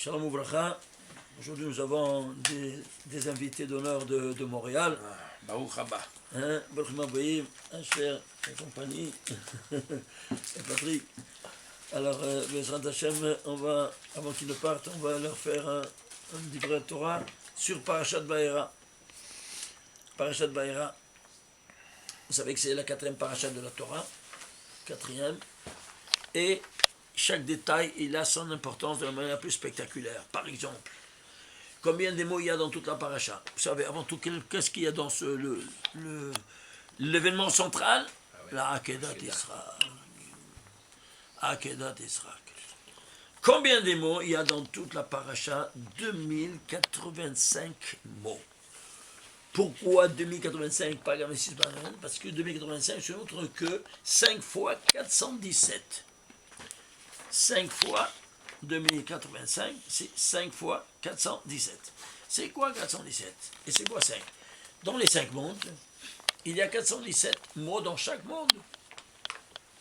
Shalom Ouvracha. Aujourd'hui, nous avons des invités d'honneur de Montréal. Baruch haba. Baruch Maboïm, Asher et compagnie, et Patrick. Alors, Bezrat Hashem, avant qu'ils ne partent, on va leur faire un livret de Torah sur Parashat Vayera. Parashat Vayera, vous savez que c'est la 4e parashat de la Torah, 4e, et chaque détail, il a son importance de la manière la plus spectaculaire. Par exemple, combien de mots il y a dans toute la paracha? Vous savez, avant tout, qu'est-ce qu'il y a dans l'événement central? La Akedat Israël. Akedat Israël. Combien de mots il y a dans toute la paracha? 2085 mots. Pourquoi 2085, pas 6 Parce que 2085, c'est autre que 5 fois 417. 5 fois 2085, c'est 5 fois 417. C'est quoi 417? Et c'est quoi 5? Dans les 5 mondes, il y a 417 mots dans chaque monde.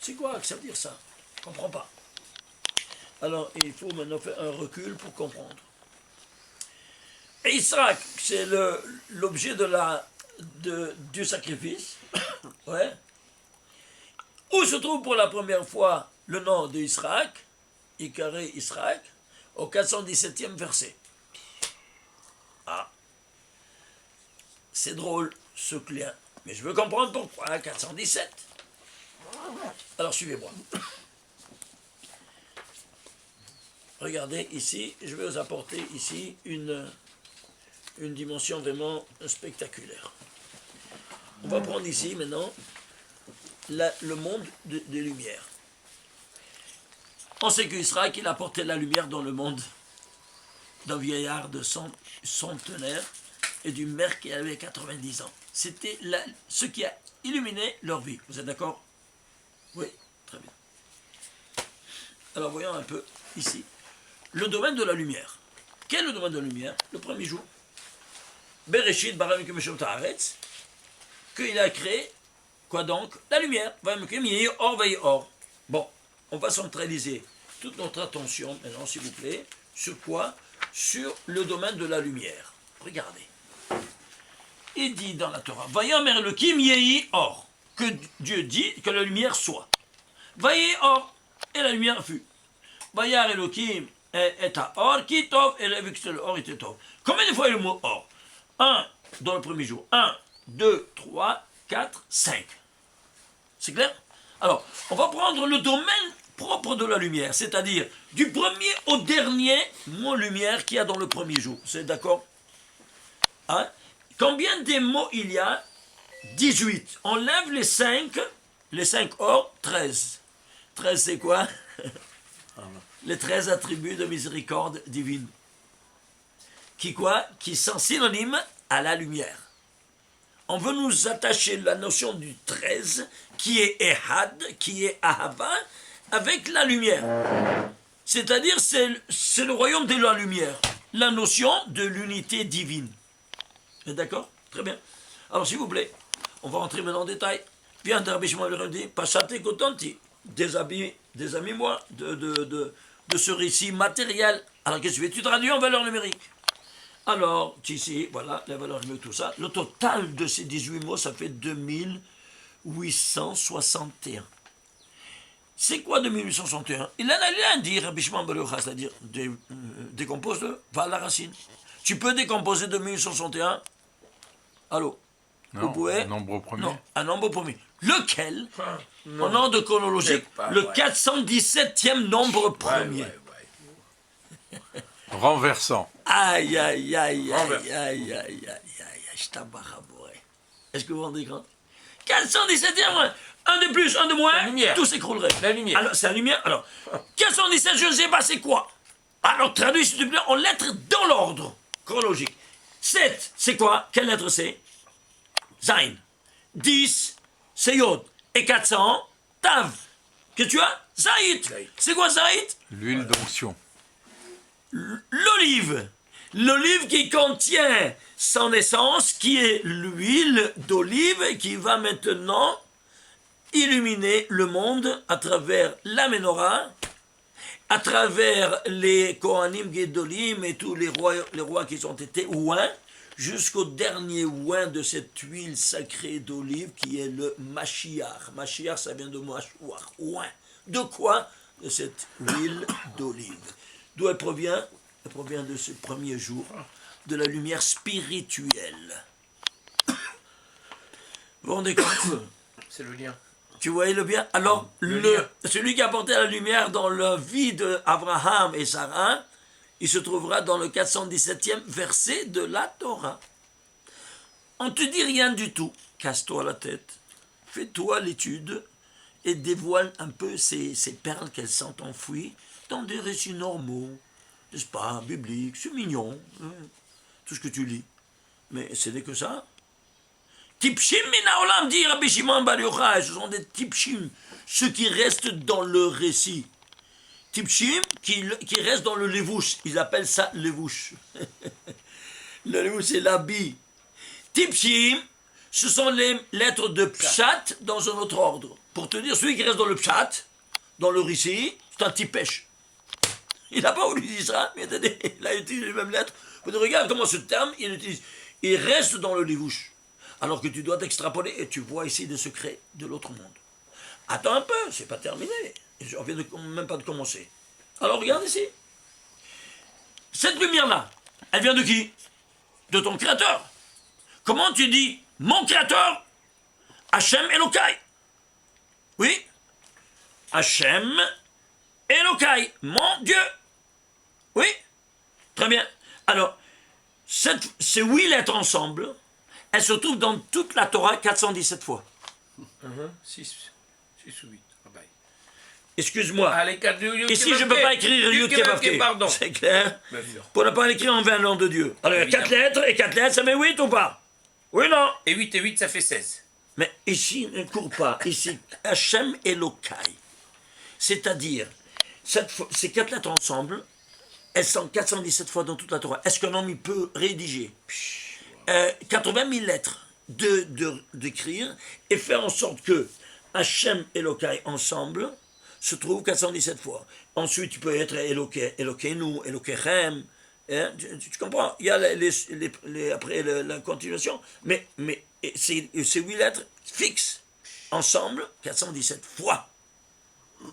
C'est quoi que ça veut dire ça? Je ne comprends pas. Alors, il faut maintenant faire un recul pour comprendre. Et Israël, c'est l'objet du sacrifice. Ouais. Où se trouve pour la première fois le nom d'Israël, Icaré Israël, au 417e verset. Ah, c'est drôle ce client, mais je veux comprendre pourquoi 417. Alors suivez-moi. Regardez ici, je vais vous apporter ici une dimension vraiment spectaculaire. On va prendre ici maintenant le monde des lumières. On sait qu'Israël il a apporté la lumière dans le monde d'un vieillard de centenaire et d'une mère qui avait 90 ans. C'était ce qui a illuminé leur vie. Vous êtes d'accord? Oui, très bien. Alors voyons un peu ici. Le domaine de la lumière. Quel est le domaine de la lumière? Le premier jour. Bereshit bara Elokim et haaretz, qu'il a créé, quoi donc? La lumière. Bon, on va centraliser toute notre attention maintenant, s'il vous plaît, sur quoi? Sur le domaine de la lumière. Regardez. Il dit dans la Torah, Vayomer Elokim yehi or, que Dieu dit que la lumière soit. Vayehi or, et la lumière fut. Vayar Elokim et à or, qui tov, et vu que le or était tov. Combien de fois il y a le mot or? 1 dans le premier jour. 1, 2, 3, 4, 5. C'est clair? Alors, on va prendre le domaine propre de la lumière, c'est-à-dire du premier au dernier mot lumière qu'il y a dans le premier jour. C'est d'accord? Hein? Combien de mots il y a? 18. On lève les 5 or, 13. 13 c'est quoi? Les 13 attributs de miséricorde divine. Qui sont synonymes à la lumière. On veut nous attacher la notion du 13, qui est Ehad, qui est Ahava, avec la lumière. C'est-à-dire, c'est le royaume de la lumière. La notion de l'unité divine. Vous êtes d'accord? Très bien. Alors, s'il vous plaît, on va rentrer maintenant en détail. Bien, Rabbi Shimon le dit, Pachate Kotanti, des amis moi, de ce récit matériel. Alors, qu'est-ce que tu traduis en valeur numérique? Alors, ici, voilà, la valeur numérique, tout ça. Le total de ces 18 mots, ça fait 2861. C'est quoi 2861? Il a dit, Rabbi Shimon bar Yochai, c'est-à-dire, décompose-le, va à la racine. Tu peux décomposer 2861? Allô? Non, vous pouvez? un nombre premier. Non, un nombre premier. Lequel? En ordre chronologique, le 417e nombre premier. Renversant. Aïe, aïe, aïe, aïe, aïe, aïe, aïe, aïe, je t'abarabourais. Est-ce que vous vous rendez compte? 417e, un de plus, un de moins, tout s'écroulerait. La lumière. Alors, c'est la lumière. Alors, 417, je ne sais pas c'est quoi. Alors, traduis s'il te plaît en lettres dans l'ordre chronologique. 7, c'est quoi? Quelle lettre c'est? Zain. 10, c'est Yod. Et 400, Tav. Que tu as? Zaït. C'est quoi Zaït? L'huile d'onction. L'olive. L'olive qui contient son essence, qui est l'huile d'olive, qui va maintenant illuminer le monde à travers la menorah à travers les Kohanim Gedolim et tous les rois qui ont été oints, jusqu'au dernier oin de cette huile sacrée d'olive qui est le Mashiach. Mashiach, ça vient de Mashuach, oin. De quoi? De cette huile d'olive. D'où elle provient? Elle provient de ce premier jour, de la lumière spirituelle. Vous vous rendez compte? C'est le lien. Tu voyais le bien? Alors, celui qui a apporté la lumière dans la vie d'Abraham et Sarah, il se trouvera dans le 417e verset de la Torah. On ne te dit rien du tout. Casse-toi la tête. Fais-toi l'étude et dévoile un peu ces perles qu'elles sont enfouies dans des récits normaux, n'est-ce pas, bibliques, c'est mignon, hein, tout ce que tu lis. Mais ce n'est que ça. Tipshim minaolam, dit Rabbi Shimon Bar Yochai, ce sont des tipshim, ceux qui restent dans le récit. Tipshim qui restent dans le levouche, ils appellent ça levouche. Le levouche, c'est l'habit. Tipshim, ce sont les lettres de pshat dans un autre ordre. Pour te dire, celui qui reste dans le pshat, dans le récit, c'est un tipesh. Il n'a pas voulu dire ça, mais il a utilisé les mêmes lettres. Vous regarde comment ce terme, il utilise. Il reste dans le levouche. Alors que tu dois t'extrapoler et tu vois ici des secrets de l'autre monde. Attends un peu, c'est pas terminé. Je viens même pas de commencer. Alors regarde ici. Cette lumière-là, elle vient de qui? De ton créateur. Comment tu dis mon créateur? Hachem Elokai. Oui? Hachem Elokai, mon Dieu. Oui? Très bien. Alors, ces 8 lettres ensemble, elles se trouvent dans toute la Torah 417 fois. 6 ou 8. Excuse-moi. Allez, ici, je ne peux pas écrire Yud Kevavke. Pardon. C'est clair? Pour ne pas l'écrire en 20 noms de Dieu. Alors, il y a 4 lettres, et 4 lettres, ça met 8 ou pas? Oui, non? Et 8, ça fait 16. Mais ici, ne court pas. Ici, Hachem Elokai. C'est-à-dire, ces 4 lettres ensemble, elles sont 417 fois dans toute la Torah. Est-ce qu'un homme il peut rédiger 80 000 lettres d'écrire et faire en sorte que Hachem et Elokai ensemble se trouvent 417 fois. Ensuite, tu peux être Elokeinu, Elokechem. Hein, tu comprends? Il y a après la continuation. Mais ces 8 lettres fixes ensemble 417 fois.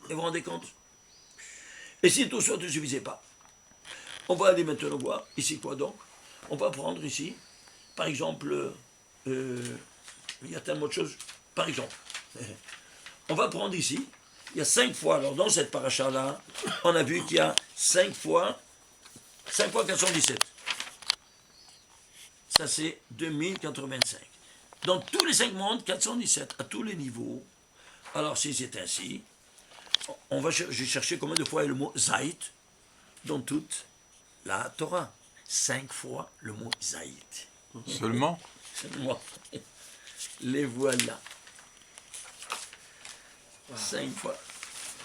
Et vous vous rendez compte? Et si tout ça ne suffisait pas, on va aller maintenant voir, ici quoi donc? On va prendre ici, par exemple, il y a tellement de choses, par exemple, on va prendre ici, il y a 5 fois, alors dans cette paracha-là, on a vu qu'il y a 5 fois 417. Ça c'est 2085. Dans tous les 5 mondes, 417, à tous les niveaux. Alors si c'est ainsi, j'ai cherché combien de fois est le mot Zait dans toute la Torah. 5 fois le mot Zait. Seulement? Seulement. Les voilà. 5 fois.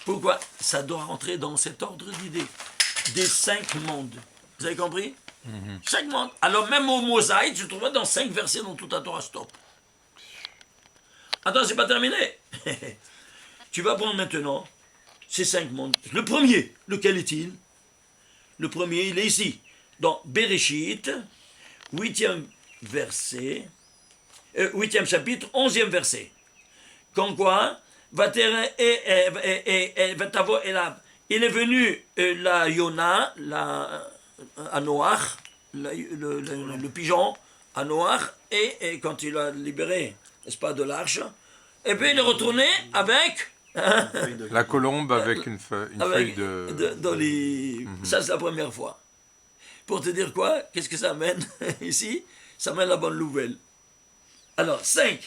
Pourquoi? Ça doit rentrer dans cet ordre d'idées. Des 5 mondes. Vous avez compris? 5 mondes. Alors même au mot Zait, je trouvais dans 5 versets dans toute la Torah. Stop. Attends, c'est pas terminé. Tu vas prendre maintenant ces 5 mondes. Le premier, lequel est-il? Le premier, il est ici. Dans Bereshit, 8e verset, 8e chapitre, 11e verset. Comme quoi, il est venu la Yona, à Noach, le pigeon, à Noach, et quand il a libéré, n'est-ce pas, de l'arche, et puis il est retourné avec... La colombe avec une feuille d'olive. Ça, c'est la première fois. Pour te dire quoi? Qu'est-ce que ça amène ici? Ça amène la bonne nouvelle. Alors, 5.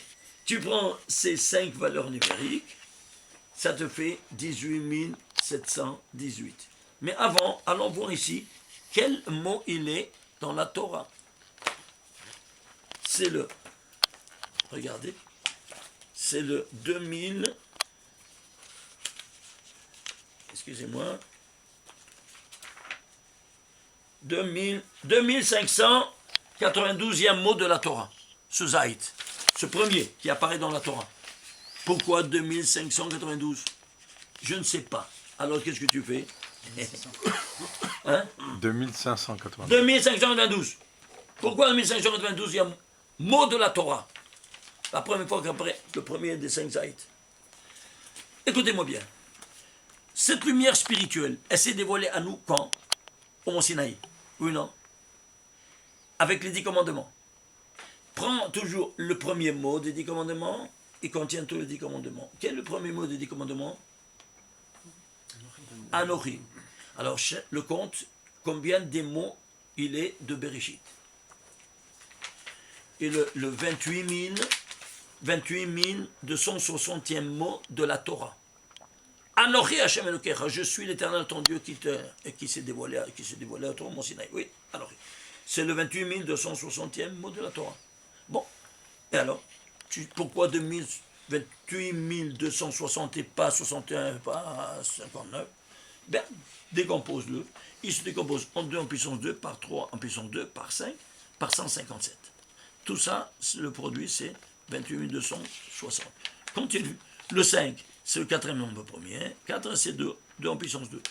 Tu prends ces 5 valeurs numériques, ça te fait 18 718. Mais avant, allons voir ici quel mot il est dans la Torah. C'est le... Regardez. C'est le 2000... Excusez-moi. 2592e mot de la Torah. Ce Zait. Ce premier qui apparaît dans la Torah. Pourquoi 2592? Je ne sais pas. Alors qu'est-ce que tu fais? Hein? 2592. 2592. Pourquoi en 1592 il y a mot de la Torah? La première fois qu'après le premier des 5 zaït. Écoutez-moi bien. Cette lumière spirituelle, elle s'est dévoilée à nous quand? Au Mont Sinaï. Oui ou non? Avec les 10 commandements. Prends toujours le premier mot des 10 commandements, il contient tous les 10 commandements. Quel est le premier mot des 10 commandements? Anochi. Alors, le compte, combien des mots il est de Bereshit? Et le 28 260e mot de la Torah. Anochi Hashem Elokecha, je suis l'Éternel ton Dieu qui s'est dévoilé à toi au Mont Sinaï. Oui, Anochi. C'est le 28 260e mot de la Torah. Bon, et alors, pourquoi 28 260 et pas 61 et pas 59? Ben, décompose-le. Il se décompose en 2 en puissance 2, par 3 en puissance 2, par 5, par 157. Tout ça, le produit, c'est 28 260. Continue. Le 5, c'est le 4e nombre premier. 4, c'est 2, 2 en puissance 2.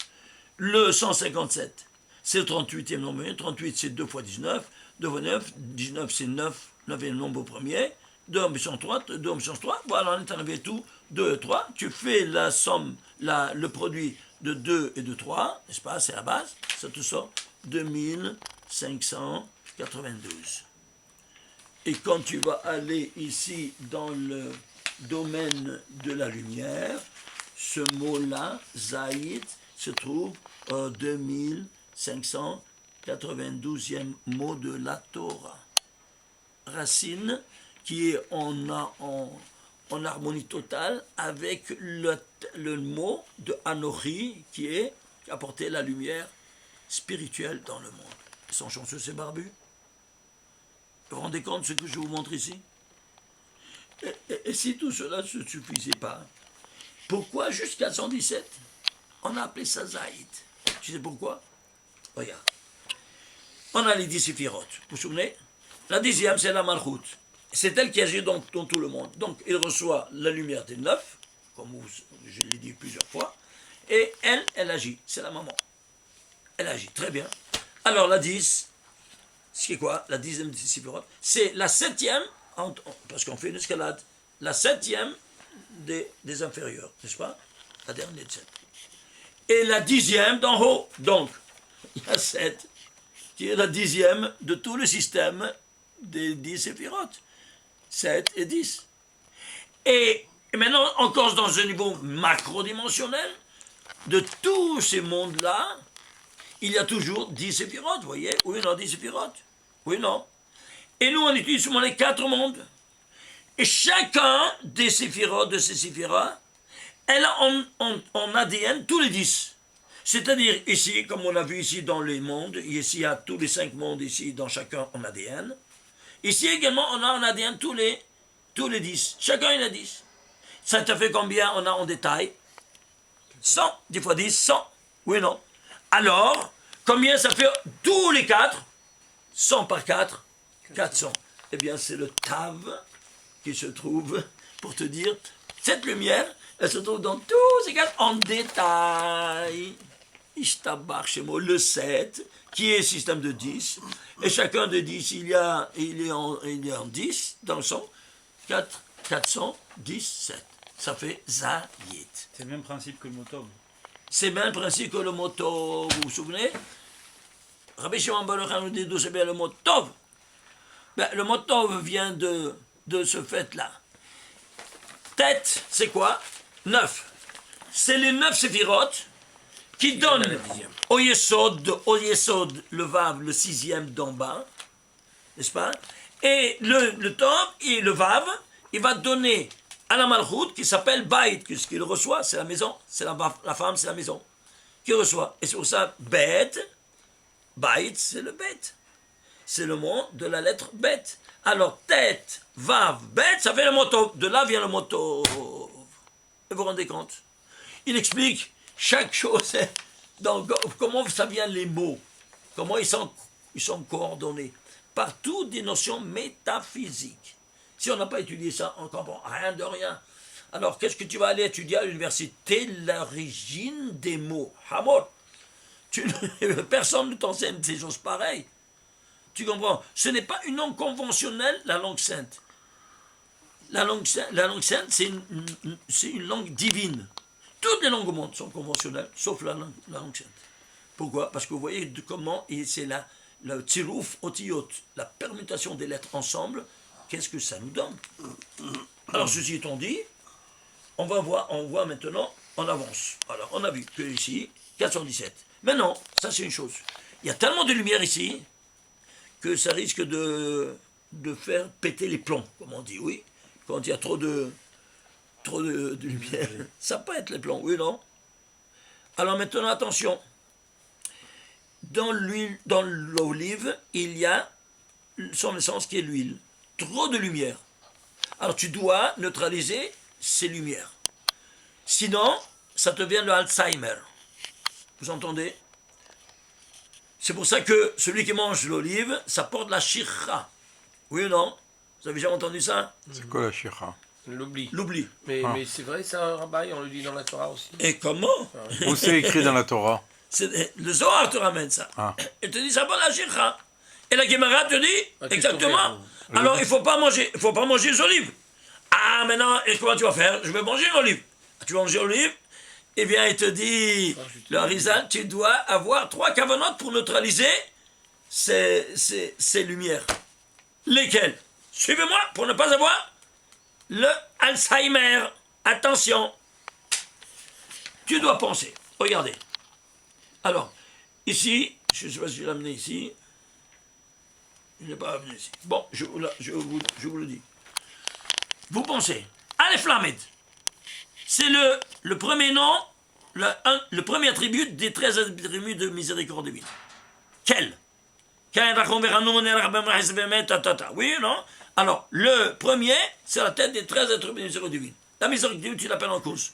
Le 157, c'est le 38e nombre premier. 38, c'est 2 fois 19. 2 fois 9, 19, c'est 9, 9e nombre premier. 2 en puissance 3, 2 en puissance 3. Voilà, on est arrivé à tout. 2 et 3. Tu fais la somme, le produit de 2 et de 3, n'est-ce pas? C'est la base. Ça te sort 2592. Et quand tu vas aller ici dans le domaine de la lumière, ce mot-là, Zaït, se trouve au 2592e mot de la Torah. Racine qui est en harmonie totale avec le mot de Anochi qui apportait la lumière spirituelle dans le monde. Ils sont chanceux ces barbus. Vous vous rendez compte de ce que je vous montre ici? Et si tout cela ne suffisait pas, pourquoi jusqu'à 117 on a appelé ça Zaït? Tu sais pourquoi? Regarde. On a les 10 séphirotes. Vous vous souvenez? La 10e, c'est la Malchut. C'est elle qui agit dans tout le monde. Donc, il reçoit la lumière des 9, comme je l'ai dit plusieurs fois, et elle agit. C'est la maman. Elle agit. Très bien. Alors, la 10, c'est quoi? La 10e des séphirotes, c'est la 7e, parce qu'on fait une escalade, la 7e des inférieurs, n'est-ce pas? La dernière de 7. Et la 10e d'en haut. Donc, il y a 7, qui est la 10e de tout le système des 10 séphirotes. 7 et 10. Et maintenant, encore dans un niveau macro-dimensionnel, de tous ces mondes-là, il y a toujours 10 séphirotes, vous voyez? Oui, non, 10 séphirotes. Oui, non. Et nous, on utilise souvent les 4 mondes. Et chacun des séphirotes, de ces séphirotes, elle a en ADN tous les 10. C'est-à-dire, ici, comme on a vu ici dans les mondes, ici, il y a tous les 5 mondes, ici, dans chacun en ADN. Ici également, on a en ADN tous les 10. Chacun, il a 10. Ça te fait combien on a en détail? 100. 10 fois 10, 100. Oui, non. Alors, combien ça fait tous les 4? 100 par 4, 400. Eh bien, c'est le Tav qui se trouve, pour te dire, cette lumière, elle se trouve dans tous ces 4 en détail. Ishtabar Shemo, le 7, qui est système de 10. Et chacun de 10, il est en 10, dans le son. 417. Ça fait Zayit. C'est le même principe que le mot Tov. C'est le même principe que le mot Tov. Vous vous souvenez? Rabbi Shimon Bar Yochai nous dit d'où c'est bien le mot Tov. Ben, le mot Tov vient de ce fait-là. Tête, c'est quoi? 9. C'est les 9 séphirotes qui donnent au Yesod, le Vav, le 6e d'en bas, n'est-ce pas? Et le Tov et le Vav, il va donner à la Malchut qui s'appelle Bait, que ce qu'il reçoit, c'est la maison, c'est la femme, c'est la maison, qui reçoit. Et c'est pour ça, Bait, c'est le Bet. C'est le mot de la lettre Bet. Alors, tête, Vav, Bet, ça fait le mot Tov. De là vient le mot Tov. Et vous vous rendez compte? Il explique chaque chose. Donc, comment ça vient les mots? Comment ils sont coordonnés? Partout des notions métaphysiques. Si on n'a pas étudié ça, on ne comprend rien de rien. Alors, qu'est-ce que tu vas aller étudier à l'université? L'origine des mots. Hamor. Personne ne t'enseigne des choses pareilles. Tu comprends? Ce n'est pas une langue conventionnelle, la langue sainte. La langue sainte, c'est une langue divine. Toutes les langues au monde sont conventionnelles, sauf la langue sainte. Pourquoi? Parce que vous voyez comment c'est le tsirouf otiyot, la permutation des lettres ensemble, qu'est-ce que ça nous donne? Alors, ceci étant dit, on voit maintenant, on avance. Alors, on a vu que ici, 417. Maintenant, ça c'est une chose. Il y a tellement de lumière ici que ça risque de faire péter les plombs, comme on dit, oui. Quand il y a trop de lumière, ça peut être les plombs, oui, non? Alors maintenant, attention. Dans l'olive, il y a son essence qui est l'huile. Trop de lumière. Alors tu dois neutraliser ces lumières. Sinon, ça te vient de Alzheimer. Vous entendez? C'est pour ça que celui qui mange l'olive, ça porte la shirra. Oui ou non? Vous avez jamais entendu ça? C'est quoi la shira? L'oubli. L'oubli. Mais c'est vrai, ça, Rabbi, on le dit dans la Torah aussi. Et comment? Où c'est écrit dans la Torah? Le Zohar te ramène ça. Il te dit ça porte la shirra. Et la Gemara te dit exactement. Alors il faut pas manger les olives. Ah maintenant, et comment tu vas faire? Je vais manger une olive. Tu vas manger l'olive? Eh bien, il te dit, le Harizal, tu dois avoir 3 cavanotes pour neutraliser ces lumières. Lesquelles? Suivez-moi pour ne pas avoir le Alzheimer. Attention. Tu dois penser. Regardez. Alors, ici, je ne sais pas si je l'ai amené ici. Je ne l'ai pas amené ici. Bon, je vous le dis. Vous pensez. Aleph Lamed. C'est le premier nom, le premier attribut des 13 attributs de miséricorde divine. Quel? Oui ou non? Alors, le premier, c'est la tête des 13 attributs de miséricorde divine. La miséricorde divine, tu l'appelles en cause.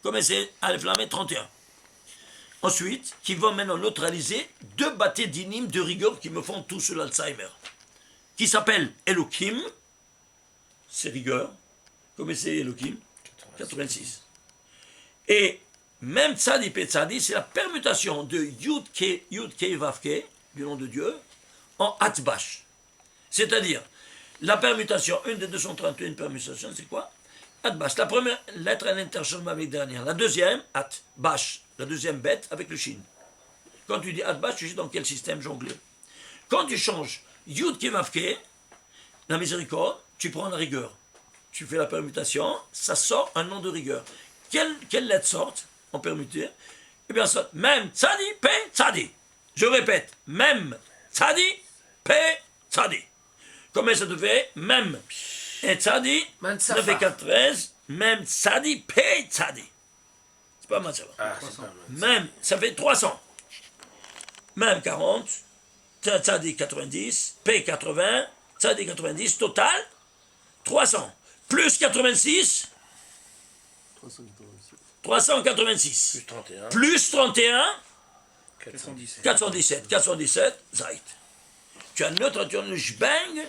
Comme c'est Aleph Lamed 31. Ensuite, qui va maintenant neutraliser 2 bâtés d'inim de rigueur qui me font tous l'Alzheimer. Qui s'appelle Elohim, c'est rigueur. Comme c'est Elohim? 86. Et même Tzadi Pe Tzadi, c'est la permutation de Yud Ke Vav Ke, du nom de Dieu, en Atbash. C'est-à-dire, la permutation, une des 231 permutations, c'est quoi? Atbash. La première lettre, elle interchange avec la dernière. La deuxième, Atbash. La deuxième bête avec le Shin. Quand tu dis Atbash, tu sais dans quel système jongler. Quand tu changes Yud Ke Vav Ke, la miséricorde, tu prends la rigueur. Tu fais la permutation, ça sort un nom de rigueur. Quelle lettre sort en permuté? Eh bien, ça, même Tzadi, Pe, Tzadi. Je répète, même Tzadi, Pe, Tzadi. Comment ça te fait? Même et Tzadi, ça fait 413, même Tzadi, Pe, Tzadi. C'est pas mal ça va. Même, ça fait 300. Même 40, Tzadi 90, Pe 80, Tzadi 90, total 300. Plus 86, 386. Plus 31. Plus 31, 417. 417, Zait. Tu as le shbang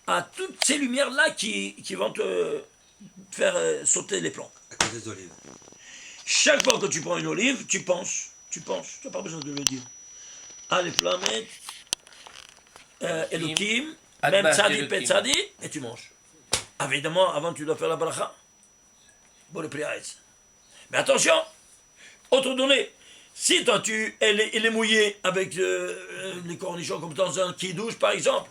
à toutes ces lumières-là qui vont te faire sauter les plombs. À cause des olives. Chaque fois que tu prends une olive, tu penses. Tu n'as pas besoin de le dire. Aleph Lamed, Elohim, même Tzadi, Pet Tzadi, et tu manges. Évidemment, avant tu dois faire la bracha. Pour le priaïs. Mais attention, autre donnée. Si toi elle est mouillée avec les cornichons comme dans un kidouche par exemple,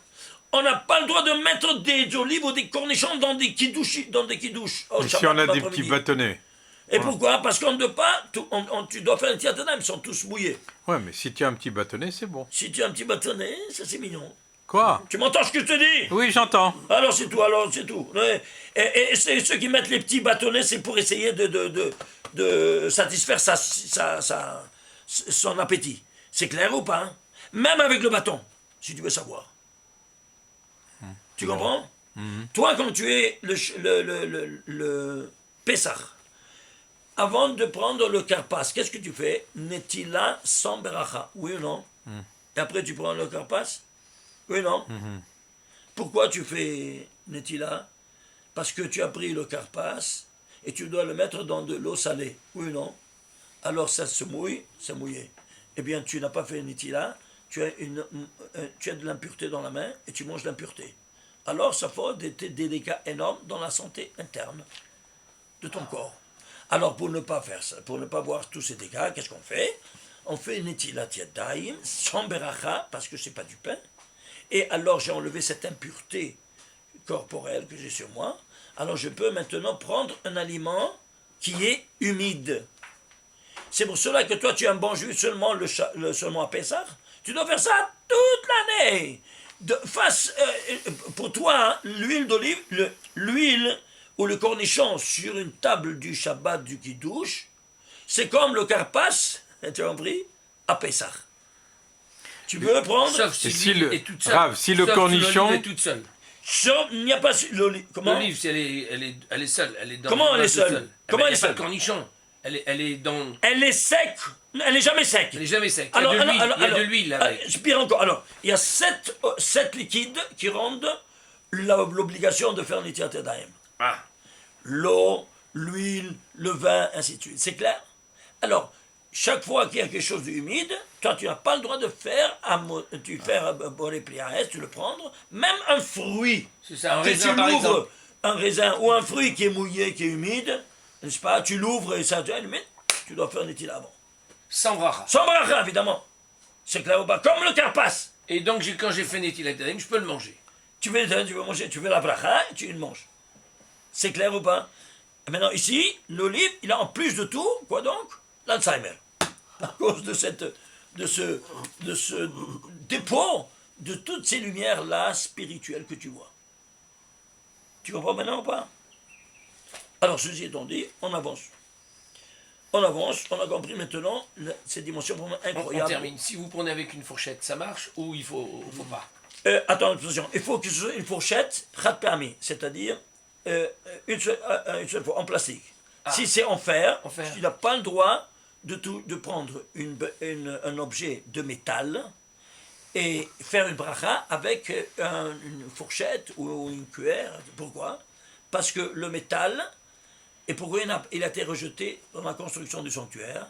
on n'a pas le droit de mettre des olives ou des cornichons dans des kidouches. Et si on a des petits bâtonnets? Et pourquoi? Parce qu'on ne doit pas, tu dois faire un tiatana, ils sont tous mouillés. Ouais, mais si tu as un petit bâtonnet, c'est bon. Si tu as un petit bâtonnet, ça c'est mignon. Quoi? Tu m'entends ce que je te dis? Oui, j'entends. Alors c'est tout. Ouais. Et ceux qui mettent les petits bâtonnets, c'est pour essayer de satisfaire son appétit. C'est clair ou pas? Hein? Même avec le bâton, si tu veux savoir. Tu comprends? Toi, quand tu es le Pessah, avant de prendre le karpas, qu'est-ce que tu fais? Netila sans beracha, oui ou non? Et après tu prends le karpas? Oui, non? Pourquoi tu fais Netila? Parce que tu as pris le karpas et tu dois le mettre dans de l'eau salée. Oui, non? Alors ça se mouille, c'est mouillé. eh bien tu n'as pas fait une nitila, tu as de l'impureté dans la main et tu manges l'impureté. Alors ça fait des dégâts énormes dans la santé interne de ton corps. Alors pour ne pas faire ça, pour ne pas voir tous ces dégâts, qu'est-ce qu'on fait? On fait une nitilat yadayim, sans beracha, parce que c'est pas du pain. Et alors j'ai enlevé cette impureté corporelle que j'ai sur moi. Alors je peux maintenant prendre un aliment qui est humide. C'est pour cela que toi tu as un bon jus seulement, seulement à Pessah. Tu dois faire ça toute l'année. Pour toi, hein, l'huile d'olive, l'huile ou le cornichon sur une table du Shabbat du Kiddush, c'est comme le carpas, tu as compris, à Pessah. Tu peux prendre... Sauf si l'huile est toute seule. Rav, si le cornichon... l'olive est toute seule. Il n'y a pas l'olive. Comment? L'olive, si elle est seule. Elle est dans Comment elle est toute seule? Comment elle est Il n'y a pas seule? de cornichon. Elle est dans... Elle est sec. Elle n'est jamais sec. Elle n'est jamais sec. Alors, il y a de l'huile avec. Pire encore. Alors, il y a 7 liquides qui rendent l'obligation de faire l'Itiat Yadayim. Ah. L'eau, l'huile, le vin, ainsi de suite. C'est clair? Alors, chaque fois qu'il y a quelque chose d'humide, toi, tu n'as pas le droit de faire boré pliaès, tu le prendre, même un fruit. C'est ça, un Que raisin tu par l'ouvres, exemple. un raisin ou un fruit qui est mouillé, qui est humide, n'est-ce pas? Tu l'ouvres et ça devient humide, tu dois faire un étil avant. Sans bracha. Sans bracha, évidemment. C'est clair ou pas? Comme le carpas. Et donc, quand j'ai fait Netilat Yadayim, je peux le manger. Tu veux manger, tu veux la bracha, et tu le manges. C'est clair ou pas? Et maintenant, ici, l'olive, il a en plus de tout, quoi donc? L'Alzheimer. À cause de ce dépôt de toutes ces lumières-là spirituelles que tu vois. Tu comprends maintenant ou pas? Alors, ceci étant dit, on avance. On avance, on a compris maintenant ces dimensions vraiment incroyables. On termine. Si vous prenez avec une fourchette, ça marche ou il faut pas? Attends, attention, il faut que ce soit une fourchette khat-pa'ami, c'est-à-dire une seule fois, en plastique. Ah. Si c'est en fer, En fer. tu n'as pas le droit de prendre un objet de métal et faire une bracha avec une fourchette ou une cuillère. Pourquoi? Parce que le métal, et pourquoi il a été rejeté dans la construction du sanctuaire?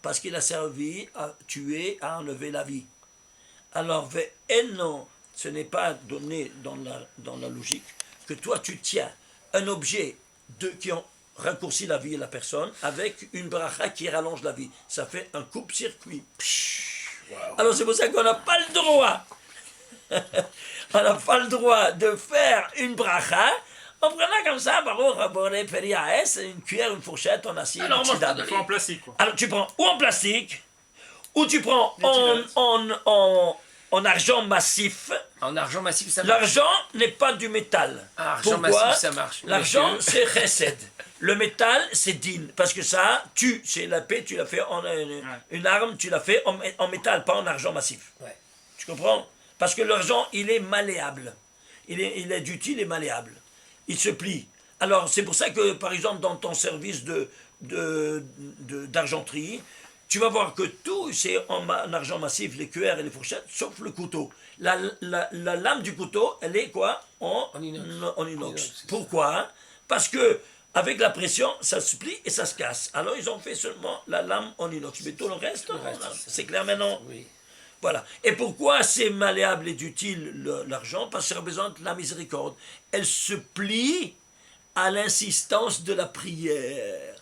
Parce qu'il a servi à tuer, à enlever la vie. Alors, non, ce n'est pas donné dans la logique que toi tu tiens un objet qui ont raccourci la vie de la personne avec une bracha qui rallonge la vie. Ça fait un coupe-circuit. Wow. Alors c'est pour ça qu'on n'a pas le droit. On n'a pas le droit de faire une bracha en prenant comme ça, une cuillère, une fourchette en acier. Alors, moi, Il faut en plastique, quoi. Alors tu prends ou en plastique, ou tu prends en argent massif. En argent massif, ça marche. L'argent n'est pas du métal. Ah, argent Pourquoi? massif, ça marche. L'argent, Monsieur. c'est chesed. Le métal, c'est din. Parce que ça tue. C'est la paix, tu l'as fait en une arme, tu l'as fait en métal, pas en argent massif. Ouais. Tu comprends? Parce que l'argent, il est malléable. Il est d'utile et malléable. Il se plie. Alors, c'est pour ça que, par exemple, dans ton service d'argenterie, tu vas voir que tout, c'est en argent massif, les cuillères et les fourchettes, sauf le couteau. La lame du couteau, elle est quoi? En inox. Pourquoi? Parce que avec la pression, ça se plie et ça se casse. Alors, ils ont fait seulement la lame en inox. Mais tout le reste, c'est clair maintenant? Oui. Voilà. Et pourquoi c'est malléable et utile l'argent? Parce que ça représente la miséricorde. Elle se plie à l'insistance de la prière.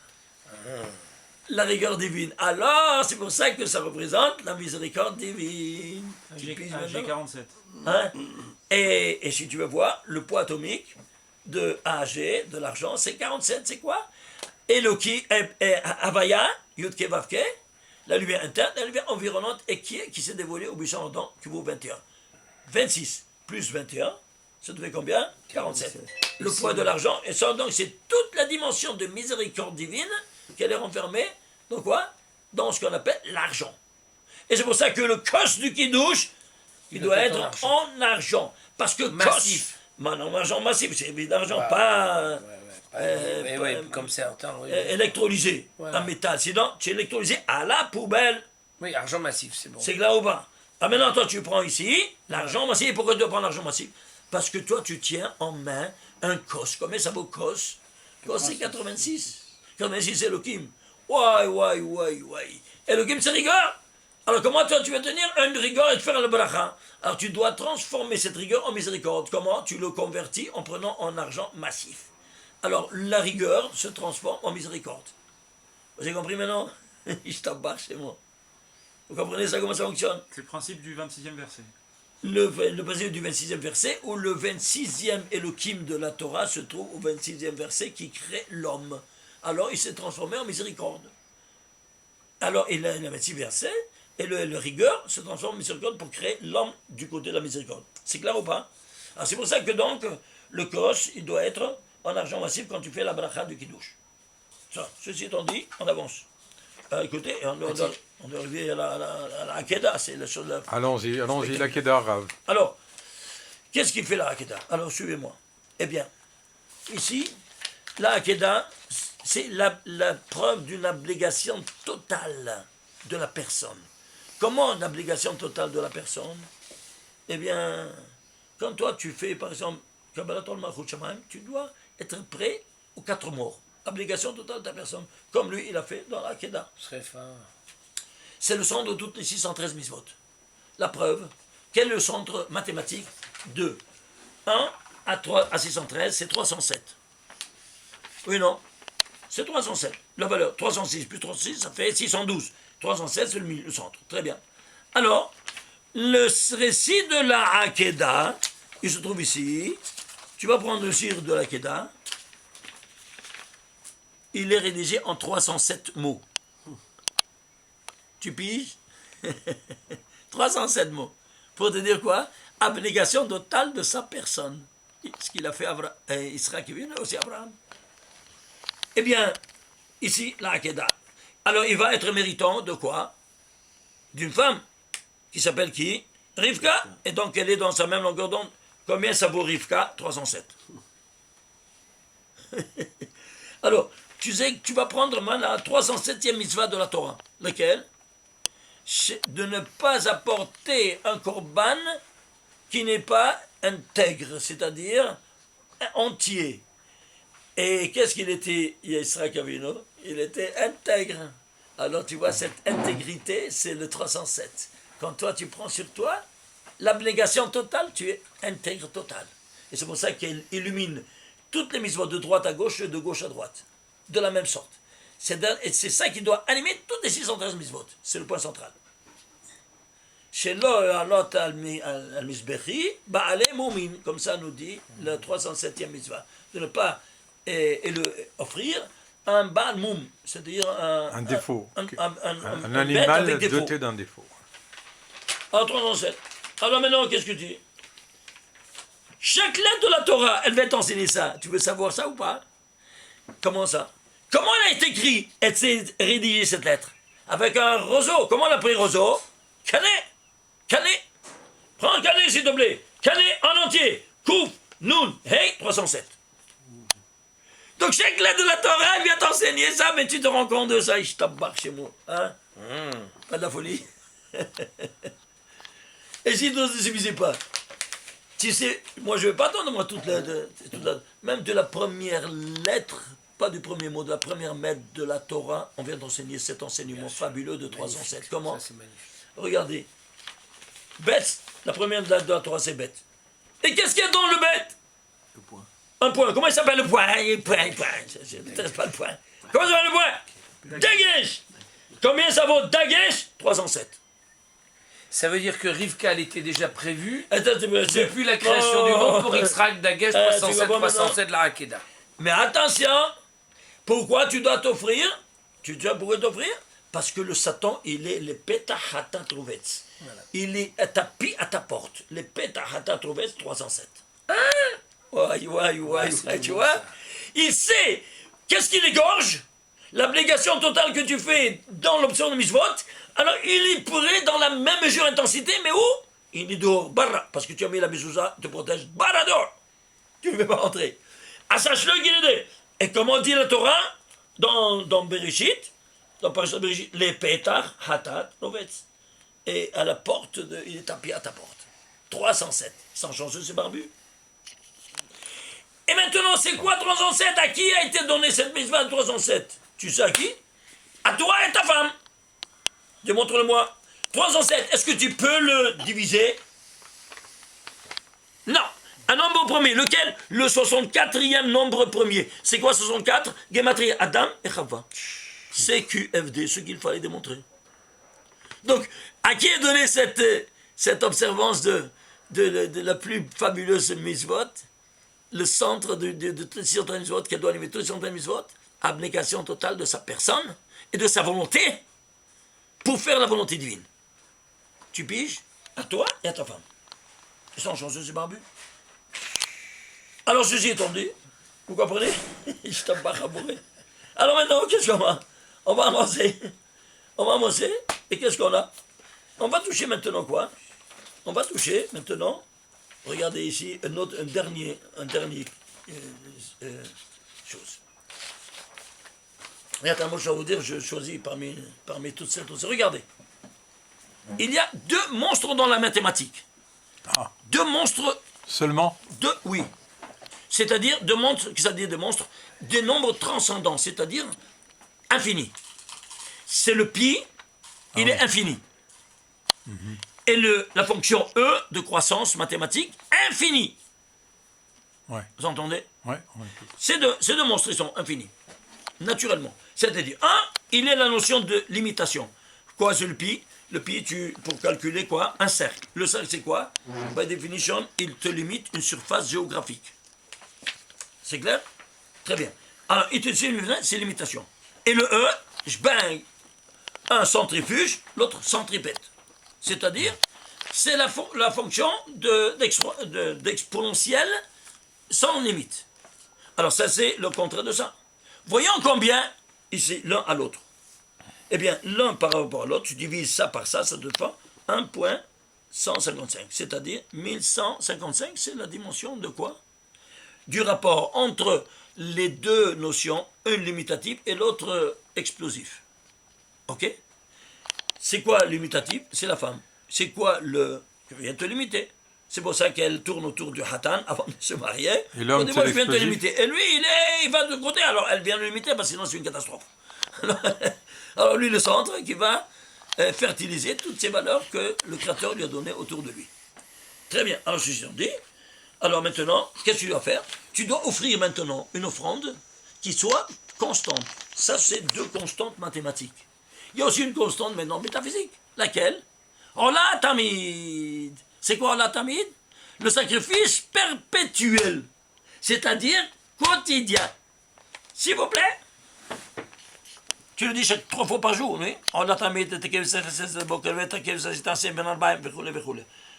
La rigueur divine. Alors, c'est pour ça que ça représente la miséricorde divine. G47. Hein? Et si tu veux voir, le poids atomique de AG, de l'argent, c'est 47. C'est quoi? Eloki, Havaya, Yudke Vavke, la lumière interne, la lumière environnante, et qui s'est dévoilée au buisson ardent, qui vaut 21. 26 plus 21, ça devait combien? 47. Le poids de l'argent, et ça, donc, c'est toute la dimension de miséricorde divine qu'elle est renfermée dans quoi? Dans ce qu'on appelle l'argent. Et c'est pour ça que le kos du kiddush, il doit être en argent. Parce que Massif. Non, argent massif, c'est d'argent, pas... comme certains. Oui. électrolysé, Voilà. un métal. Sinon, tu es électrolysé à la poubelle. Oui, argent massif, c'est bon. C'est clair ou pas? Ah, maintenant, toi, tu prends ici l'argent massif. Pourquoi tu dois prendre l'argent massif? Parce que toi, tu tiens en main un cos. Combien ça vaut cos? Cos, c'est 86. 86, c'est Elohim. Ouais. Elohim, c'est rigueur. Alors comment toi tu vas tenir une rigueur et te faire le bracha? Alors tu dois transformer cette rigueur en miséricorde. Comment? Tu le convertis en prenant en argent massif. Alors la rigueur se transforme en miséricorde. Vous avez compris maintenant? Je t'embarque chez moi. Vous comprenez ça, comment ça fonctionne? C'est le principe du 26e verset. Le principe du 26e verset, où le 26e Elohim de la Torah se trouve au 26e verset qui crée l'homme. Alors il s'est transformé en miséricorde. Alors il a le 26 verset, et le rigueur se transforme en miséricorde pour créer l'homme du côté de la miséricorde. C'est clair ou pas? Alors c'est pour ça que donc, le kos, il doit être en argent massif quand tu fais la bracha du kiddush. Ça, ceci étant dit, on avance. Écoutez, on doit arriver à la Hakeda, c'est la chose... Allons-y, la Kedah, Rav. Alors, qu'est-ce qui fait la Hakeda? Alors, suivez-moi. Eh bien, ici, la Hakeda, c'est la preuve d'une abnégation totale de la personne. Comment une abnégation totale de la personne? Eh bien, quand toi, tu fais, par exemple, Kabbalatol Malchut Shamayim, tu dois être prêt aux 4 morts. Abnégation totale de ta personne, comme lui, il a fait dans la Hakeda. Très fin. C'est le centre de toutes les 613 mitzvot. La preuve, quel est le centre mathématique de 1 à 613, c'est 307. Oui, non? C'est 307. La valeur, 306 plus 306, ça fait 612. 307, c'est le centre. Très bien. Alors, le récit de la Hakeda, il se trouve ici. Tu vas prendre le sire de la Hakeda. Il est rédigé en 307 mots. Tu piges? 307 mots. Pour te dire quoi? Abnégation totale de sa personne. Ce qu'il a fait Israël qui vient aussi Abraham. Eh bien, ici, la Hakeda. Alors, il va être méritant de quoi? D'une femme qui s'appelle qui? Rivka. Et donc, elle est dans sa même longueur d'onde. Combien ça vaut Rivka? 307. Alors, tu sais que tu vas prendre la 307e mitzvah de la Torah. Laquelle? De ne pas apporter un korban qui n'est pas intègre, c'est-à-dire entier. Et qu'est-ce qu'il était, Yitzhak Avinu? Il était intègre. Alors tu vois, cette intégrité, c'est le 307. Quand toi, tu prends sur toi l'abnégation totale, tu es intègre total. Et c'est pour ça qu'il illumine toutes les mitzvot de droite à gauche et de gauche à droite, de la même sorte. Et c'est ça qui doit animer toutes les 613 mitzvot. C'est le point central. Comme ça nous dit le 307e mitzvah. De ne pas offrir un Baal Moum, c'est-à-dire un défaut. Un animal doté d'un défaut. Alors 307. Alors maintenant, qu'est-ce que tu dis? Chaque lettre de la Torah, elle va t'enseigner ça. Tu veux savoir ça ou pas? Comment ça? Comment elle a été écrite? Elle s'est rédigée cette lettre? Avec un roseau. Comment on a pris roseau? Canet. Canet. Prends un canet s'il te plaît. Canet en entier. Kouf, Nun, Hey, 307. Donc chaque lettre de la Torah, elle vient t'enseigner ça, mais tu te rends compte de ça, je t'embarque chez moi. Hein? Pas de la folie. Et si tu ne suffisait pas, tu sais, moi je ne vais pas attendre, moi, même de la première lettre, pas du premier mot, de la première lettre de la Torah, on vient d'enseigner cet enseignement fabuleux de 307. Comment? Ça, c'est magnifique. Regardez. Bête, la première lettre de la Torah, c'est bête. Et qu'est-ce qu'il y a dans le bête? Le point. Un point. Comment il s'appelle le point? Point. Je ne m'intéresse pas le point. Comment s'appelle le point? Dagesh. Combien ça vaut Dagesh? 307. Ça veut dire que Rivka, elle était déjà prévue Attends, depuis la création du monde pour extraire Dagesh 307 de la Hakeda. Mais attention, pourquoi tu dois t'offrir? Tu dois pourquoi t'offrir? Parce que le Satan, il est le Petahata Trouvetz. Voilà. Il est tapis à ta porte. Le Petahata Trouvetz 307. Ouais, tu vois? Il sait qu'est-ce qu'il égorge? L'abnégation totale que tu fais dans l'option de Misvot. Alors il y pourrait dans la même mesure intensité, mais où? Il est dehors, barra, parce que tu as mis la mezouza, te protège, barra dehors. Tu ne peux pas rentrer. Ah, sache-le qu'il est dehors. Et comment dit la Torah dans Bereshit, dans Parashat Bereshit, les pétach, hatat, lovetz. Et à la porte, il est tapis à ta porte. 307. Sans changer, c'est barbu. Et maintenant, c'est quoi 307? À qui a été donné cette mitzvah de 307? Tu sais à qui? À toi et ta femme. Démontre-le-moi. 307, est-ce que tu peux le diviser? Non. Un nombre premier, lequel? Le 64e nombre premier. C'est quoi 64? Gematria, Adam et Chava. CQFD, ce qu'il fallait démontrer. Donc, à qui est donnée cette observance de la plus fabuleuse mitzvot? Le centre de toutes les 630 mitzvot, qu'elle doit animer toutes les 630 mitzvot, abnégation totale de sa personne et de sa volonté pour faire la volonté divine. Tu piges à toi et à ta femme. Ils sont chanceux, ces barbus. Alors, ceci est tombé. Vous comprenez? Je t'en bats à bourrer. Alors maintenant, qu'est-ce qu'on va? On va avancer. On va avancer. Et qu'est-ce qu'on a? On va toucher maintenant quoi? On va toucher maintenant. Regardez ici un dernier chose. Et attends, moi je vais vous dire, je choisis parmi toutes ces choses. Regardez. Il y a deux monstres dans la mathématique. Ah. Deux monstres. Seulement? Oui. C'est-à-dire deux monstres, des nombres transcendants, c'est-à-dire infinis. C'est le pi, il est infini. Et la fonction E de croissance mathématique, infinie. Ouais. Vous entendez? Ouais. Ces deux monstres, ils sont infinis. Naturellement. C'est-à-dire, il est la notion de limitation. Quoi, c'est le pi? Le pi, pour calculer quoi? Un cercle. Le cercle, c'est quoi? By definition, il te limite une surface géographique. C'est clair? Très bien. Alors, il te dit, c'est limitation. Et le E, je baigne un centrifuge, l'autre centripète. C'est-à-dire, c'est la fonction d'exponentielle sans limite. Alors, ça, c'est le contraire de ça. Voyons combien, ici, l'un à l'autre. Eh bien, l'un par rapport à l'autre, tu divises ça par ça, ça te fait 1,155. C'est-à-dire, 1155, c'est la dimension de quoi? Du rapport entre les deux notions, une limitative et l'autre explosif. Ok? C'est quoi limitatif? C'est la femme. C'est quoi je viens te limiter. C'est pour ça qu'elle tourne autour du hatan avant de se marier. Et l'homme, moi, je viens te limiter. Et lui, il va de côté. Alors, elle vient le limiter parce que sinon, c'est une catastrophe. Alors, lui, le centre qui va fertiliser toutes ces valeurs que le Créateur lui a données autour de lui. Très bien. Alors, je suis dit. Alors maintenant, qu'est-ce que tu dois faire? Tu dois offrir maintenant une offrande qui soit constante. Ça, c'est deux constantes mathématiques. Il y a aussi une constante maintenant métaphysique. Laquelle? Ola Tamid. C'est quoi Ola Tamid? Le sacrifice perpétuel. C'est-à-dire quotidien. S'il vous plaît. Tu le dis 3 fois par jour, oui? Ola Tamid.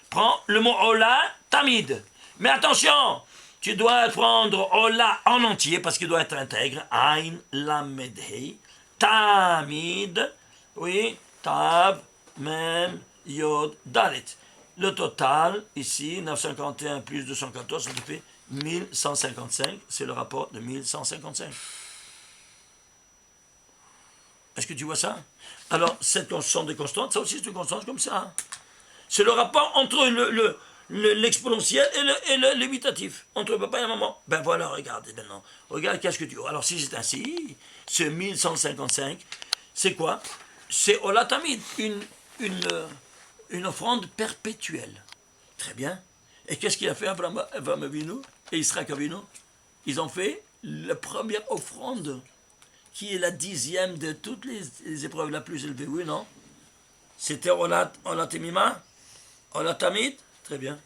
Prends le mot Ola Tamid. Mais attention, tu dois prendre Ola en entier parce qu'il doit être intègre. Ain, Lamed, Hei, Tamid, oui, Tav, Mem, Yod, Dalet. Le total, ici, 951 plus 214, ça fait 1155. C'est le rapport de 1155. Est-ce que tu vois ça? Alors, cette constante de constante, ça aussi c'est une constante comme ça. C'est le rapport entre l'exponentiel et le limitatif, entre papa et maman. Ben voilà, regardez maintenant. Regarde qu'est-ce que tu vois. Alors si c'est ainsi, ce 1155, c'est quoi? C'est Olatamid, une offrande perpétuelle. Très bien. Et qu'est-ce qu'il a fait Abraham Avinu et Israël Avinu? Ils ont fait la première offrande, qui est la 10e de toutes les épreuves la plus élevée, oui, non? C'était Olatamima, Olatamid. Très bien.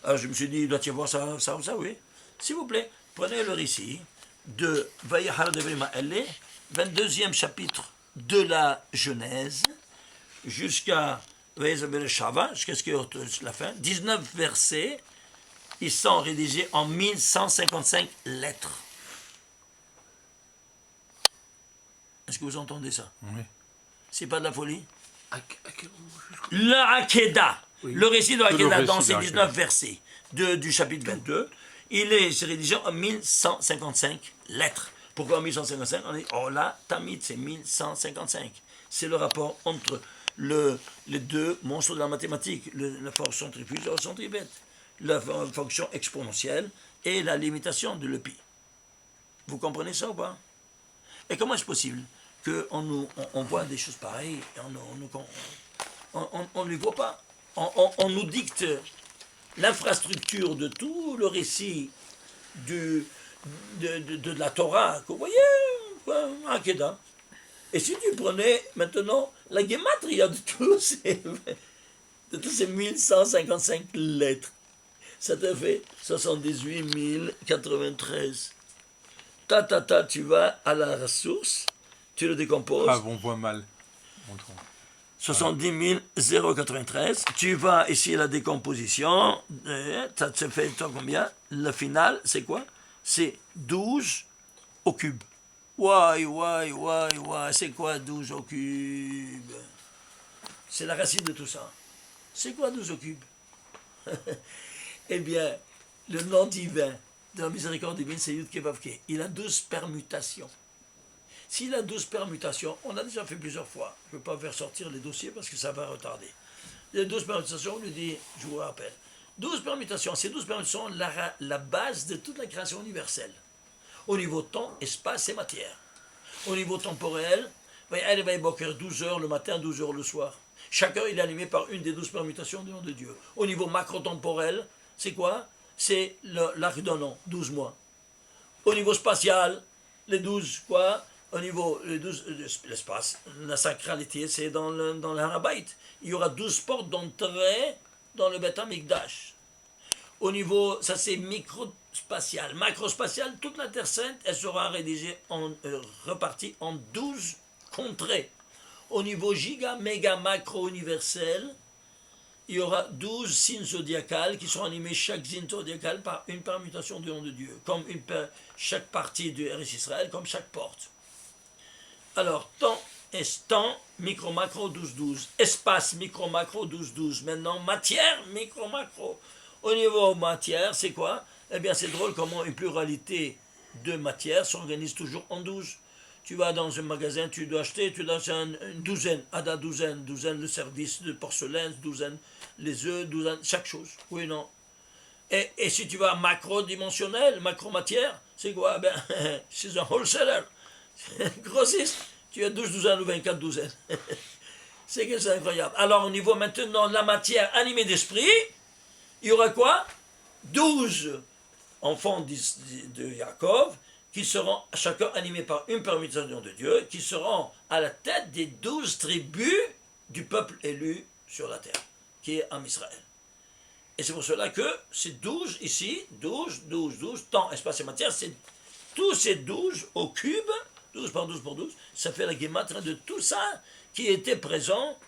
Alors je me suis dit, il doit y avoir ça, oui. S'il vous plaît, prenez le récit de Vayahar de Ma'elle, 22e chapitre de la Genèse, jusqu'à jusqu'à ce que la fin, 19 versets, ils sont rédigés en 1155 lettres. Est-ce que vous entendez ça? Oui. C'est pas de la folie? À quel moment? La Hakeda. Oui. Le récit de Hakeda dans ces de 19 versets du chapitre 22, il est rédigé en 1155 lettres. Pourquoi 1155? On dit, oh là, Tamid, c'est 1155. C'est le rapport entre les deux monstres de la mathématique, la force centrifuge et la centripète, la fonction exponentielle et la limitation de l'EPI. Vous comprenez ça ou pas? Et comment est-ce possible qu'on voit des choses pareilles et On ne les voit pas. On nous dicte l'infrastructure de tout le récit de la Torah, que vous voyez, Akedah. Et si tu prenais maintenant la gematria de tous ces 1155 lettres, ça te fait 78 093. Tu vas à la source, tu le décomposes. Ah, on voit mal. Montrons. 70 093. Tu vas ici à la décomposition. Ça te fait combien? Le final, c'est quoi? C'est 12 au cube. Ouais, c'est quoi 12 au cube? C'est la racine de tout ça. C'est quoi 12 au cube? Eh bien, le nom divin de la miséricorde divine, c'est Yud Keh Vav Keh. Il a 12 permutations. S'il a 12 permutations, on a déjà fait plusieurs fois. Je ne peux pas faire sortir les dossiers parce que ça va retarder. Les 12 permutations, on lui dit, je vous rappelle, 12 permutations, ces 12 permutations sont la base de toute la création universelle. Au niveau temps, espace et matière. Au niveau temporel, 12 heures le matin, 12 heures le soir. Chaque heure, il est animé par une des 12 permutations du nom de Dieu. Au niveau macro-temporel, c'est quoi? C'est l'arc d'un an, 12 mois. Au niveau spatial, les 12, quoi? Au niveau l'espace, la sacralité, c'est dans le Harabait. Il y aura 12 portes d'entrée dans le Beth Amikdash. Au niveau, ça c'est microspatial. Macrospatial, toute la Terre Sainte, elle sera rédigée, repartie en 12 contrées. Au niveau giga, méga, macro, universel, il y aura 12 signes zodiacales qui sont animés chaque signe zodiacal par une permutation du nom de Dieu, comme chaque partie du Eretz Israël, comme chaque porte. Alors, temps, micro-macro, 12-12. Espace, micro-macro, 12-12. Maintenant, matière, micro-macro. Au niveau matière, c'est quoi? Eh bien, c'est drôle comment une pluralité de matières s'organise toujours en 12. Tu vas dans un magasin, tu dois acheter, tu dois acheter une douzaine, douzaine le service de porcelaine, douzaine les œufs, douzaine, chaque chose. Oui, non. Et si tu vas macro-dimensionnel, macro-matière, c'est quoi? Ben, c'est un wholesaler. Grossiste, tu as 12 douzaines ou 24 douzaines. C'est incroyable. Alors, au niveau maintenant de la matière animée d'esprit, il y aura quoi? 12 enfants de Yaakov qui seront chacun animés par une permutation de Dieu, qui seront à la tête des 12 tribus du peuple élu sur la terre, qui est en Israël. Et c'est pour cela que c'est 12 ici, 12, temps, espace et matière, c'est tous ces 12 au cube, 12 par 12 par 12, ça fait la guématria de tout ça qui était présent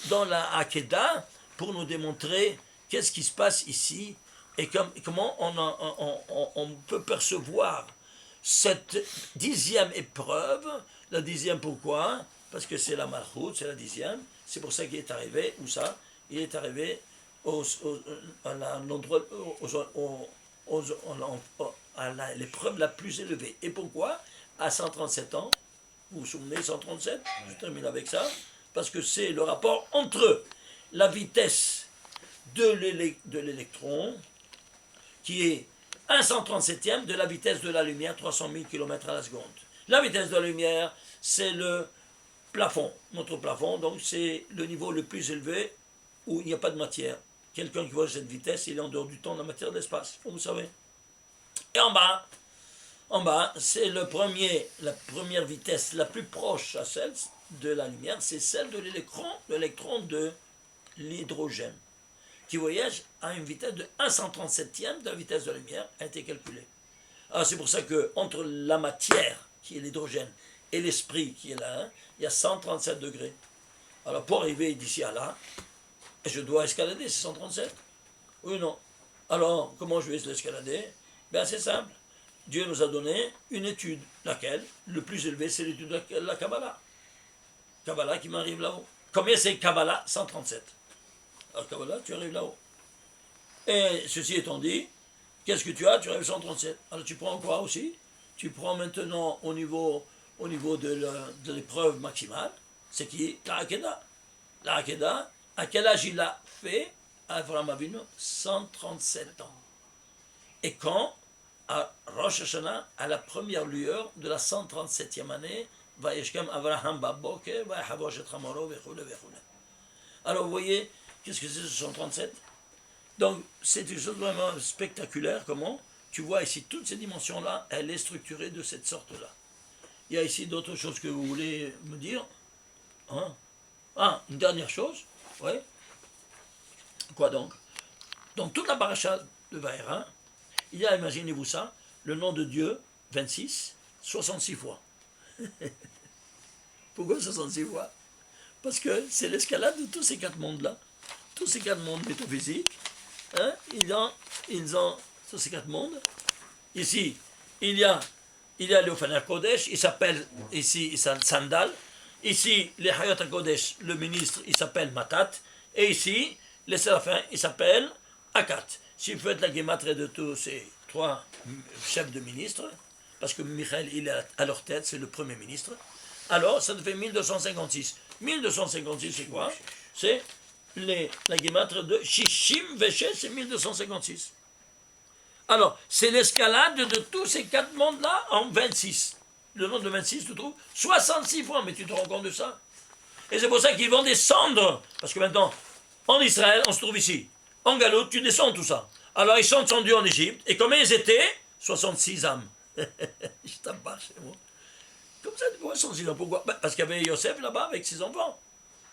dans la Akedah pour nous démontrer qu'est-ce qui se passe ici et comment on peut percevoir cette 10e épreuve. La 10e, pourquoi? Parce que c'est la Malchut, c'est la 10e. C'est pour ça qu'il est arrivé, où ça? Il est arrivé à l'épreuve la plus élevée. Et pourquoi? À 137 ans, vous vous souvenez, 137, je termine avec ça, parce que c'est le rapport entre la vitesse de l'électron, qui est 1/137e de la vitesse de la lumière, 300 000 km à la seconde. La vitesse de la lumière, c'est le plafond, notre plafond, donc c'est le niveau le plus élevé où il n'y a pas de matière. Quelqu'un qui voit cette vitesse, il est en dehors du temps, de la matière, de l'espace, vous savez. Et en bas, c'est la première vitesse la plus proche à celle de la lumière, c'est celle de l'électron de l'hydrogène, qui voyage à une vitesse de 1/137e de la vitesse de la lumière, a été calculée. Alors c'est pour ça que entre la matière, qui est l'hydrogène, et l'esprit, qui est là, il y a 137 degrés. Alors pour arriver d'ici à là, je dois escalader ces 137. Oui ou non? Alors, comment je vais l'escalader? Bien c'est simple. Dieu nous a donné une étude, laquelle, le plus élevé, c'est l'étude de la Kabbalah. Kabbalah qui m'arrive là-haut. Combien c'est Kabbalah? 137. Alors Kabbalah, tu arrives là-haut. Et ceci étant dit, qu'est-ce que tu as? Tu arrives à 137. Alors tu prends quoi aussi? Tu prends maintenant au niveau de l'épreuve maximale, c'est qui est la Hakeda. La Hakeda, à quel âge il a fait Avraham Avinu? 137 ans. Et quand à Rosh Hashanah, à la première lueur de la 137e année, Vayeshkem Avraham Baboker, Vayahavosh et Hamoro, vechule. Alors vous voyez, qu'est-ce que c'est ce 137? Donc c'est une chose vraiment spectaculaire, comment tu vois ici toutes ces dimensions-là, elle est structurée de cette sorte-là. Il y a ici d'autres choses que vous voulez me dire, hein? Ah, une dernière chose, oui. Quoi donc? Donc toute la paracha de Vaïra, il y a, imaginez-vous ça, le nom de Dieu, 26, 66 fois. Pourquoi 66 fois? Parce que c'est l'escalade de tous ces quatre mondes-là. Tous ces quatre mondes métaphysiques, hein, ils ont tous ces quatre mondes. Ici, il y a le Ofaner Kodesh, il s'appelle ici Sandal. Ici, les Hayat Kodesh, le ministre, il s'appelle Matat. Et ici, les Séraphins, il s'appelle Akat. Si vous faites la guématre de tous ces trois chefs de ministres, parce que Michael, il est à leur tête, c'est le premier ministre, alors ça te fait 1256. 1256, c'est quoi? C'est la guématre de Shishim Veshet, c'est 1256. Alors, c'est l'escalade de tous ces quatre mondes-là en 26. Le nombre de 26, tu trouves 66 fois, mais tu te rends compte de ça? Et c'est pour ça qu'ils vont descendre, parce que maintenant, en Israël, on se trouve ici. En Galoute, tu descends tout ça. Alors, ils sont descendus en Égypte, et combien ils étaient? 66 âmes. Je t'en parle chez moi. Comme ça, pourquoi 66 âmes? Pourquoi? Parce qu'il y avait Yosef là-bas avec ses enfants.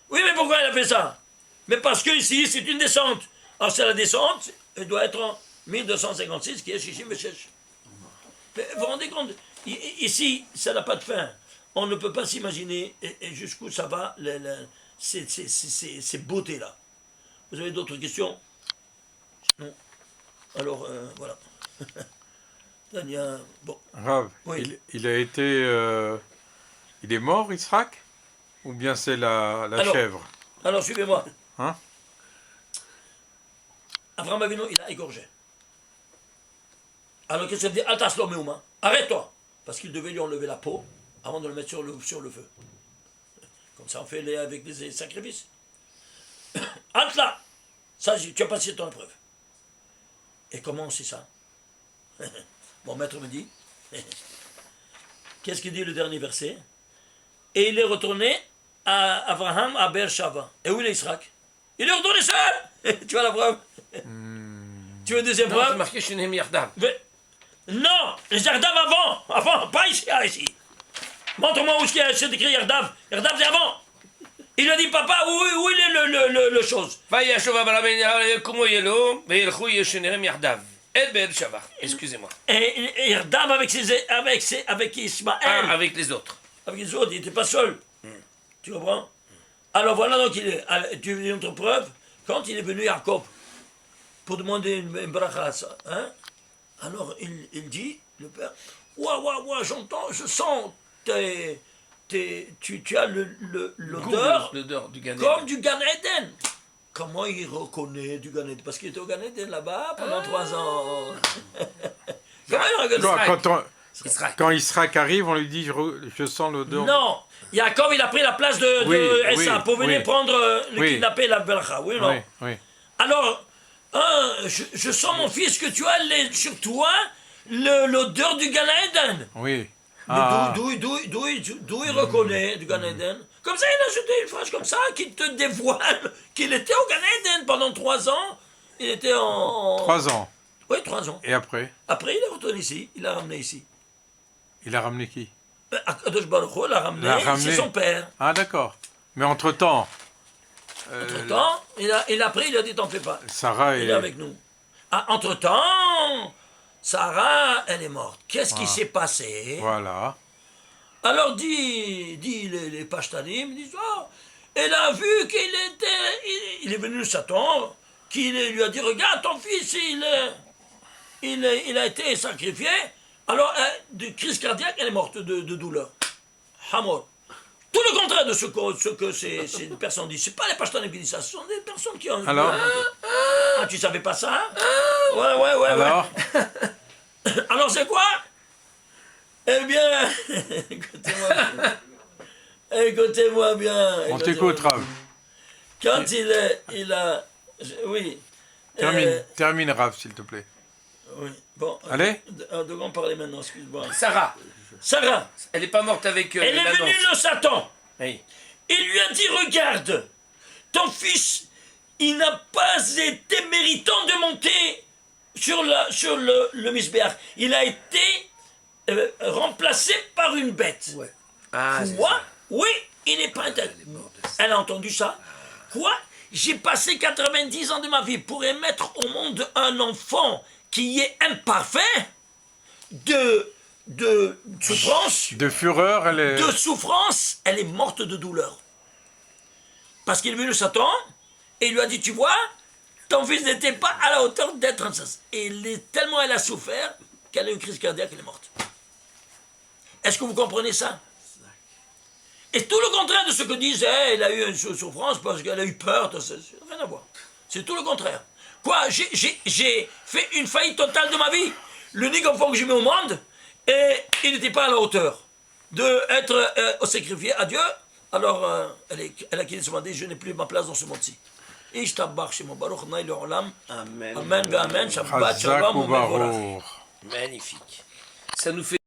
Oui, mais pourquoi il a fait ça? Mais parce que ici, c'est une descente. Alors, c'est la descente, elle doit être en 1256, qui est Shishim Veshesh. Mais vous vous rendez compte? Ici, ça n'a pas de fin. On ne peut pas s'imaginer jusqu'où ça va, ces beautés-là. Vous avez d'autres questions? Non. Alors, voilà. Tania, bon. Rav, Oui. il a été... il est mort, Israq? Ou bien c'est la chèvre? Alors, suivez-moi. Hein? Abraham Avinu, il a égorgé. Alors, qu'est-ce qu'il dit? Altas lo meuma. Arrête-toi. Parce qu'il devait lui enlever la peau avant de le mettre sur le feu. Comme ça, on fait avec les sacrifices. Halte là. Ça, tu as passé ton épreuve. Et comment on sait ça? Mon maître me dit. Qu'est-ce qu'il dit le dernier verset? Et il est retourné à Abraham à Beersheba. Et où il est Israq? Il est retourné seul. Tu vois la preuve? Tu veux une deuxième Non, preuve? c'est marqué chez Némi Yardav. Non, les Yardav avant, pas ici, Montre-moi où c'est écrit Yardav. Yardav, c'est avant. Il lui a dit, papa, où il est le chose? וישוב אברהם יקומו ילו וילכו ישניהם יחדיו אל באר שבע. Excusez-moi. Et Yardav avec Ismaël. Avec les autres. Avec les autres, il n'était pas seul. Tu comprends? Alors voilà, donc, tu veux une autre preuve? Quand il est venu Jacob pour demander une bracha, hein? Alors il dit, le père, ouah, j'entends, je sens, tu as l'odeur du Gan comme du Gan Eden. Comment il reconnaît du Gan Eden? Parce qu'il était au Gan Eden là-bas pendant 3 ans. Comment il reconnaît? Quand Israq arrive, on lui dit je sens l'odeur. Non, Jacob il a pris la place de Esa pour venir prendre le kidnapper la bracha. Oui, non? Oui. Alors, je sens mon fils que tu as sur toi l'odeur du Gan Eden. Oui. Mais d'où il reconnaît du Gan Eden? Comme ça, il a ajouté une phrase comme ça qui te dévoile qu'il était au Gan Eden pendant 3 ans. Il était en... 3 ans. Oui, 3 ans. Et après? Après, il est retourné ici. Il l'a ramené ici. Il a ramené qui? Akadosh Baruch Hu l'a ramené. C'est son père. Ah, d'accord. Mais entre-temps... Entre-temps, il a pris, il a dit, t'en fais pas. Sarah il est avec nous. Ah, entre-temps, Sarah, elle est morte. Qu'est-ce qui s'est passé? Voilà. Alors dit les Pashtanim, ils disent, oh, elle a vu il est venu Satan, qui lui a dit, regarde, ton fils, il a été sacrifié. Alors, de crise cardiaque, elle est morte de douleur. Hamor. Tout le contraire de ce que ces personnes disent. Ce n'est pas les Pashtanim qui disent ça, ce sont des personnes qui ont... Alors? Ah, tu savais pas ça? Ouais. Alors? Alors c'est quoi? Eh bien, écoutez-moi bien. On t'écoute, Rav. Quand il a... Oui. Termine, Rav, s'il te plaît. Oui. Bon. Allez? Devons parler maintenant, excuse-moi. Sarah. Elle n'est pas morte avec elle est venue le Satan. Oui. Il lui a dit, regarde, ton fils, il n'a pas été méritant de monter sur le Misbéach. Il a été remplacé par une bête. Ouais. Ah, c'est Quoi? ça. Oui, il n'est pas intéressé. Elle a entendu ça. Quoi? J'ai passé 90 ans de ma vie pour émettre au monde un enfant qui est imparfait, de souffrance, De fureur, elle est... de souffrance, elle est morte de douleur. Parce qu'il est venu Satan et il lui a dit, tu vois, ton fils n'était pas à la hauteur d'être un sas. Et tellement elle a souffert qu'elle a eu une crise cardiaque, elle est morte. Est-ce que vous comprenez ça? Et tout le contraire de ce que disent, elle a eu une souffrance parce qu'elle a eu peur, ça n'a rien à voir. C'est tout le contraire. Quoi, j'ai fait une faillite totale de ma vie. L'unique enfant que j'ai mis au monde, et il n'était pas à la hauteur d'être sacrifié à Dieu. Alors, elle a quitté ce monde, je n'ai plus ma place dans ce monde-ci. Et je t'abbarre chez mon baruch, naï le olam. Amen. Amen, amen, Shabbat, Chazak shalom, ou amen, voilà. Baruch. Magnifique. Ça nous fait